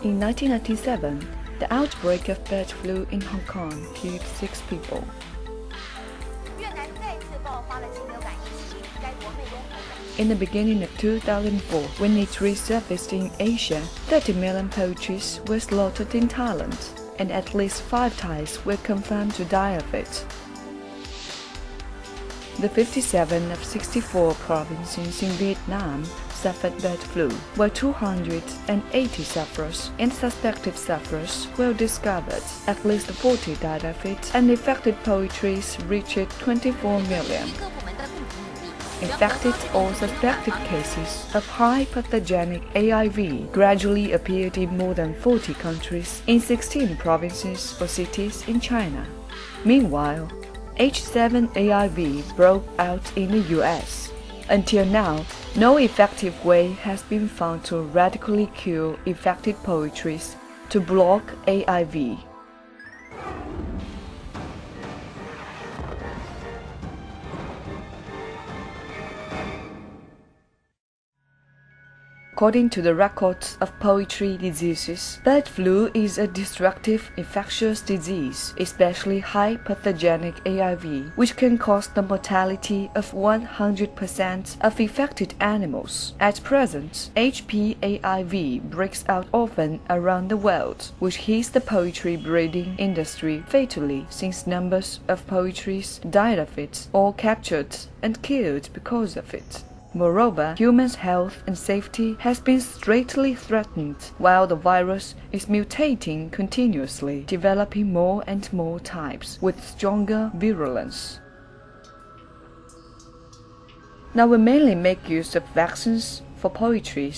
In 1997, the outbreak of bird flu in Hong Kong killed 6 people. In the beginning of 2004, when it resurfaced in Asia, 30 million poultries were slaughtered in Thailand, and at least 5 Thais were confirmed to die of it. The 57 of 64 provinces in Vietnam suffered bird flu, while 280 sufferers and suspected sufferers were discovered. At least 40 died of it, and infected poultry reached 24 million. Infected or suspected cases of high pathogenic AIV gradually appeared in more than 40 countries in 16 provinces or cities in China. Meanwhile, H7AIV broke out in the US. Until now, no effective way has been found to radically cure infected poultry to block AIV. According to the records of poultry diseases, bird flu is a destructive infectious disease, especially high pathogenic AIV, which can cause the mortality of 100% of infected animals. At present, HPAIV breaks out often around the world, which hits the poultry breeding industry fatally, since numbers of poultry died of it or captured and killed because of it. Moreover, human health and safety has been greatly threatened, while the virus is mutating continuously, developing more and more types with stronger virulence. Now we mainly make use of vaccines for poultry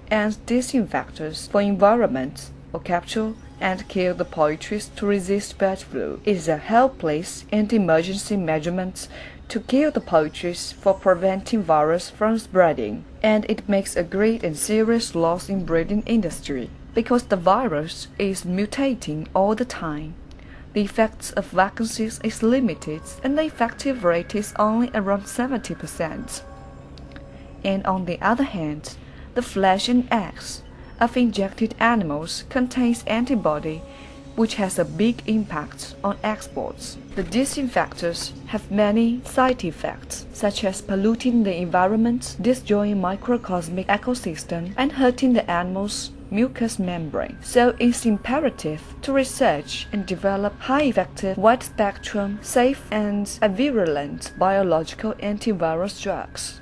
and disinfectors for environment, or capture and kill the poultry to resist bird flu. It is a helpless and emergency measurement to kill the poultry for preventing virus from spreading, and it makes a great and serious loss in breeding industry, because the virus is mutating all the time. The effects of vaccines is limited, and the effective rate is only around 70%. And on the other hand, the flesh and eggs of injected animals contains antibody, which has a big impact on exports. The disinfectors have many side effects, such as polluting the environment, destroying microcosmic ecosystem, and hurting the animal's mucous membrane. So it's imperative to research and develop high-effective, wide-spectrum, safe and virulent biological antivirus drugs.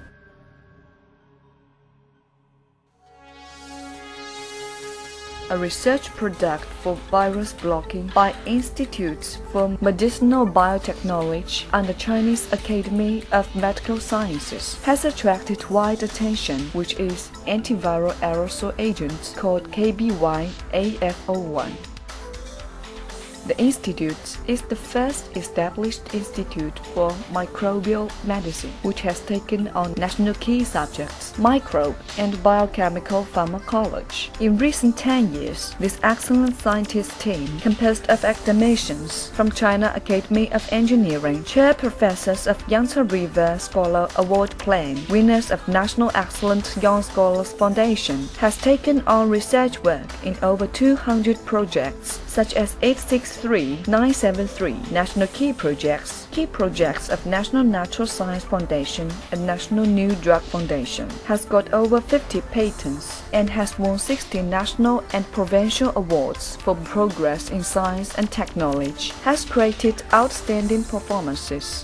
A research product for virus blocking by Institute for Medicinal Biotechnology and the Chinese Academy of Medical Sciences has attracted wide attention, which is antiviral aerosol agent called KBY AF-01. The institute is the first established institute for microbial medicine, which has taken on national key subjects, microbe and biochemical pharmacology. In recent 10 years, this excellent scientist team, composed of academicians from China Academy of Engineering, chair professors of Yangtze River Scholar Award Plan, winners of National Excellent Young Scholars Foundation, has taken on research work in over 200 projects, such as 863-973 National Key Projects of National Natural Science Foundation and National New Drug Foundation, has got over 50 patents, and has won 60 national and provincial awards for progress in science and technology, has created outstanding performances.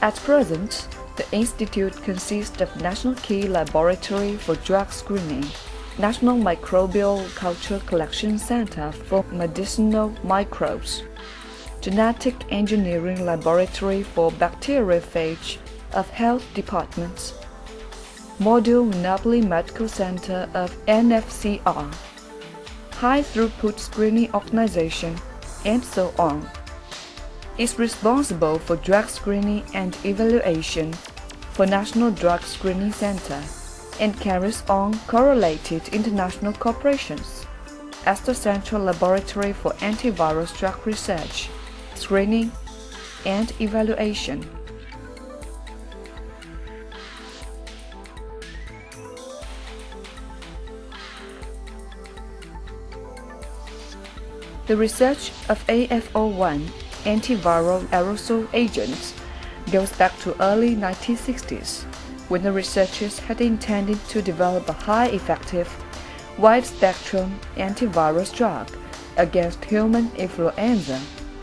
At present, the institute consists of National Key Laboratory for Drug Screening, National Microbial Culture Collection Center for Medicinal Microbes, Genetic Engineering Laboratory for Bacteriophage of Health Departments, Module Monopoly Medical Center of NFCR, High Throughput Screening Organization, and so on. It's responsible for drug screening and evaluation for National Drug Screening Center, and carries on correlated international corporations as the Central Laboratory for Antivirus Drug Research, Screening, and Evaluation. The research of AF-01 antiviral aerosol agents goes back to early 1960s, when the researchers had intended to develop a high-effective, wide-spectrum antivirus drug against human influenza.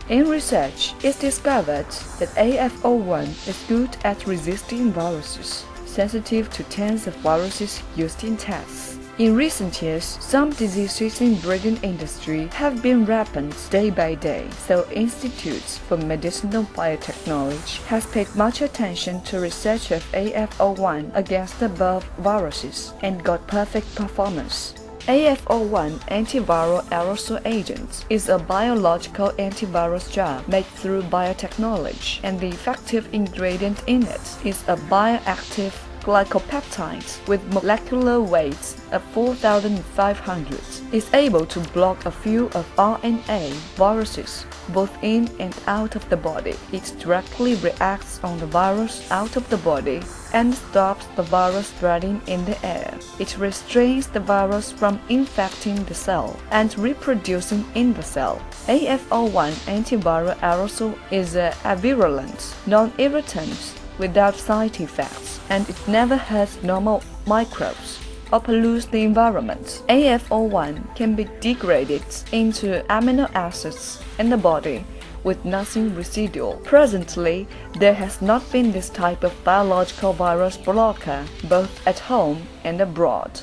In research, it's discovered that AF-01 is good at resisting viruses, sensitive to tens of viruses used in tests. In recent years, some diseases in breeding industry have been rampant day by day, so Institutes for Medicinal Biotechnology has paid much attention to research of AF-01 against the above viruses and got perfect performance. AF-01 antiviral aerosol agent is a biological antivirus drug made through biotechnology, and the effective ingredient in it is a bioactive glycopeptide with molecular weights of 4,500. It's able to block a few of RNA viruses both in and out of the body. It directly reacts on the virus out of the body and stops the virus spreading in the air. It restrains the virus from infecting the cell and reproducing in the cell. AF-01 antiviral aerosol is a avirulent, non-irritant, without side effects, and it never hurts normal microbes or pollutes the environment. AF-01 can be degraded into amino acids in the body with nothing residual. Presently, there has not been this type of biological virus blocker both at home and abroad.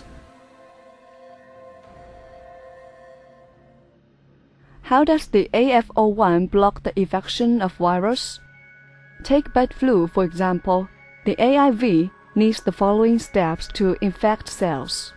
How does the AF-01 block the infection of virus? Take bird flu, for example. The AIV needs the following steps to infect cells.